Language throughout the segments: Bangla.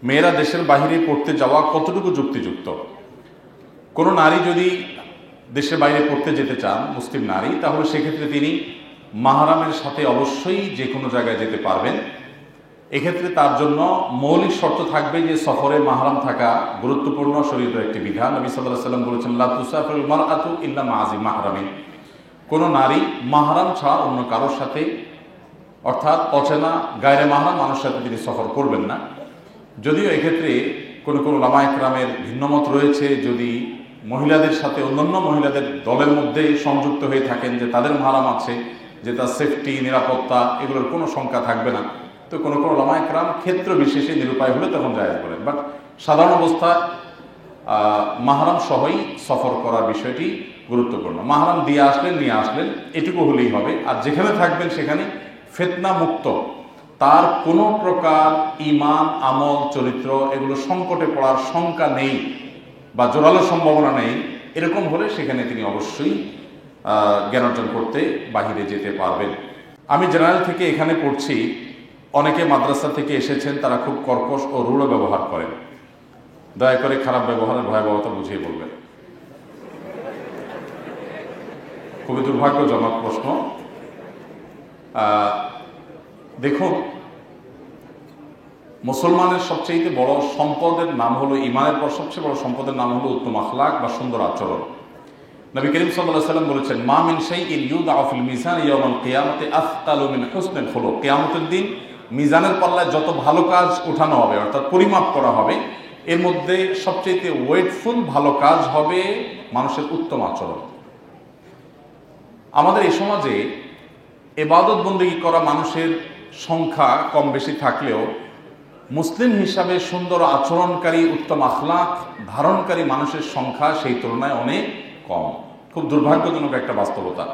মেয়েরা দেশের বাইরে পড়তে যাওয়া কতটুকু যুক্তিযুক্ত? কোনো নারী যদি দেশের বাইরে পড়তে যেতে চান, মুসলিম নারী, তাহলে সেক্ষেত্রে তিনি মাহরামের সাথে অবশ্যই যে কোনো জায়গায় যেতে পারবেন। এক্ষেত্রে তার জন্য মৌলিক শর্ত থাকবে যে সফরে মাহরাম থাকা গুরুত্বপূর্ণ শরীয়তের একটি বিধান। নবী সাল্লাল্লাহু আলাইহি ওয়াসাল্লাম বলেছেন, লা তুসাফিরুল মারআতু ইল্লা মা'আ মাহরামিন। কোনো নারী মাহরাম ছাড়া অন্য কারোর সাথে, অর্থাৎ অচেনা গায়রে মাহরাম মানুষের সাথে তিনি সফর করবেন না। যদিও এক্ষেত্রে কোনো কোনো উলামা ইকরামের ভিন্নমত রয়েছে, যদি মহিলাদের সাথে অন্যান্য মহিলাদের দলের মধ্যে সংযুক্ত হয়ে থাকেন, যে তাদের মাহরাম আছে, যে তার সেফটি, নিরাপত্তা এগুলোর কোনো শঙ্কা থাকবে না, তো কোনো কোনো উলামা ইকরাম ক্ষেত্র বিশেষে নিরুপায় হলে তখন জায়েজ বলেন। বাট সাধারণ অবস্থায় মাহরাম সহই সফর করার বিষয়টি গুরুত্বপূর্ণ। মাহরাম দিয়ে আসলেন, নিয়ে আসলেন, এটুকু হলেই হবে। আর যেখানে থাকবেন সেখানে ফিতনা মুক্ত, তার কোনো প্রকার ঈমান, আমল, চরিত্র এগুলো সংকটে পড়ার শঙ্কা নেই বা জোরালো সম্ভাবনা নেই, এরকম হলে সেখানে তিনি অবশ্যই জ্ঞান অর্জন করতে বাহিরে যেতে পারবেন। আমি জেনারেল থেকে এখানে পড়ছি, অনেকে মাদ্রাসা থেকে এসেছেন, তারা খুব কর্কশ ও রূঢ় ব্যবহার করেন। দয়া করে খারাপ ব্যবহারের ভয়াবহতা বুঝিয়ে বলবেন। খুবই দুর্ভাগ্যজনক প্রশ্ন। দেখুন, মুসলমানের সবচেয়ে বড় সম্পদের নাম হলো, ঈমানের পর সবচেয়ে বড় সম্পদের নাম হলো উত্তম আখলাক বা সুন্দর আচরণ। নবী করিম সাল্লাল্লাহু আলাইহি ওয়াসাল্লাম বলেছেন, মা মিন শাইইন ইউদাউ ফিল মিজান ইয়াওমাল কিয়ামাতি আফতালু মিন হুসনিল খুলুক। কিয়ামতের দিন মিজানের পাল্লায় যত ভালো কাজ উঠানো হবে, অর্থাৎ পরিমাপ করা হবে, এর মধ্যে সবচেয়ে ওয়েটফুল ভালো কাজ হবে মানুষের উত্তম আচরণ। আমাদের এই সমাজে ইবাদত বন্দেগী করা মানুষের সংখ্যা কম বেশি থাকলেও মুসলিম হিসাবে সুন্দর আচরণকারী, উত্তম আখলাক ধারণকারী মানুষের সংখ্যা সেই তুলনায় অনেক কম। খুব দুর্ভাগ্যজনক একটা বাস্তবতা।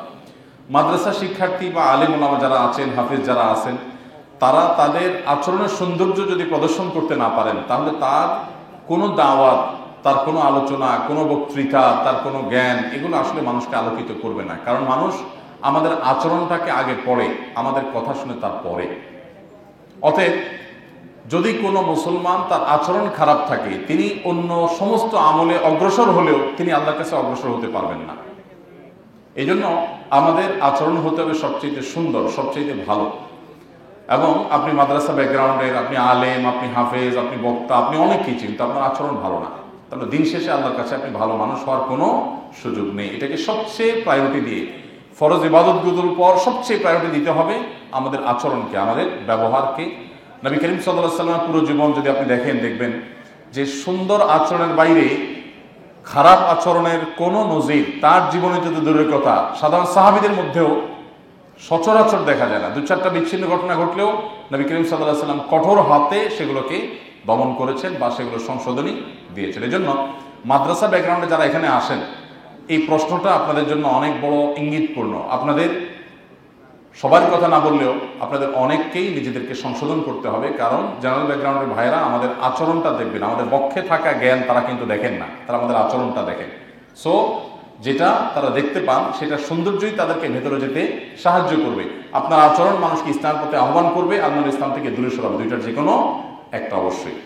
মাদ্রাসা শিক্ষার্থী বা আলেম ওলামা যারা আছেন, হাফিজ যারা আছেন, তারা তাদের আচরণের সৌন্দর্য যদি প্রদর্শন করতে না পারেন, তাহলে তার কোনো দাওয়াত, তার কোনো আলোচনা, কোনো বক্তৃতা, তার কোনো জ্ঞান, এগুলো আসলে মানুষকে আলোকিত করবে না। কারণ মানুষ আমাদের আচরণটাকে আগে পড়ে, আমাদের কথা শুনে তার পরে। অতএব যদি কোনো মুসলমান তার আচরণ খারাপ থাকে, তিনি অন্য সমস্ত আমলে অগ্রসর হলেও তিনি আল্লাহর কাছে অগ্রসর হতে পারবেন না। এই জন্য আমাদের আচরণ হতে হবে সবচেয়ে সুন্দর, সবচেয়ে ভালো। এবং আপনি মাদ্রাসা ব্যাকগ্রাউন্ডের, আপনি আলেম, আপনি হাফেজ, আপনি বক্তা, আপনি অনেক কিছু, কিন্তু আপনার আচরণ ভালো না, তাহলে দিন শেষে আল্লাহর কাছে আপনি ভালো মানুষ হওয়ার কোনো সুযোগ নেই। এটাকে সবচেয়ে প্রায়োরিটি দিয়ে, ফরজ ইবাদতগুলোর পর সবচেয়ে প্রায়োরিটি দিতে হবে আমাদের আচরণকে, আমাদের ব্যবহারকে। নবী করিম সাল্লাল্লাহু আলাইহি ওয়াসাল্লামের পুরো জীবন যদি আপনি দেখেন, দেখবেন যে সুন্দর আচরণের বাইরে খারাপ আচরণের কোনো নজির তার জীবনে যদি দূরের কথা, সাধারণ সাহাবীদের মধ্যেও সচরাচর দেখা যায় না। দু চারটা বিচ্ছিন্ন ঘটনা ঘটলেও নবী করিম সাল্লাল্লাহু আলাইহি ওয়াসাল্লাম কঠোর হাতে সেগুলোকে দমন করেছেন বা সেগুলো সংশোধনী দিয়েছেন। এই জন্য মাদ্রাসা ব্যাকগ্রাউন্ডে যারা এখানে আসেন, এই প্রশ্নটা আপনাদের জন্য অনেক বড় ইঙ্গিতপূর্ণ। আপনাদের সবার কথা না বললেও আপনাদের অনেককেই নিজেদেরকে সংশোধন করতে হবে। কারণ জেনারেল ব্যাকগ্রাউন্ডের ভাইয়েরা আমাদের আচরণটা দেখবেন, আমাদের বক্ষে থাকা জ্ঞান তারা কিন্তু দেখেন না, তারা আমাদের আচরণটা দেখেন। সো যেটা তারা দেখতে পান, সেটা সৌন্দর্যই তাদেরকে ভেতরে যেতে সাহায্য করবে। আপনার আচরণ মানুষকে ইসলামের পথে আহ্বান করবে, আপনার ইসলাম থেকে দূরে সরাবে, দুইটার যে কোনো একটা অবশ্যই।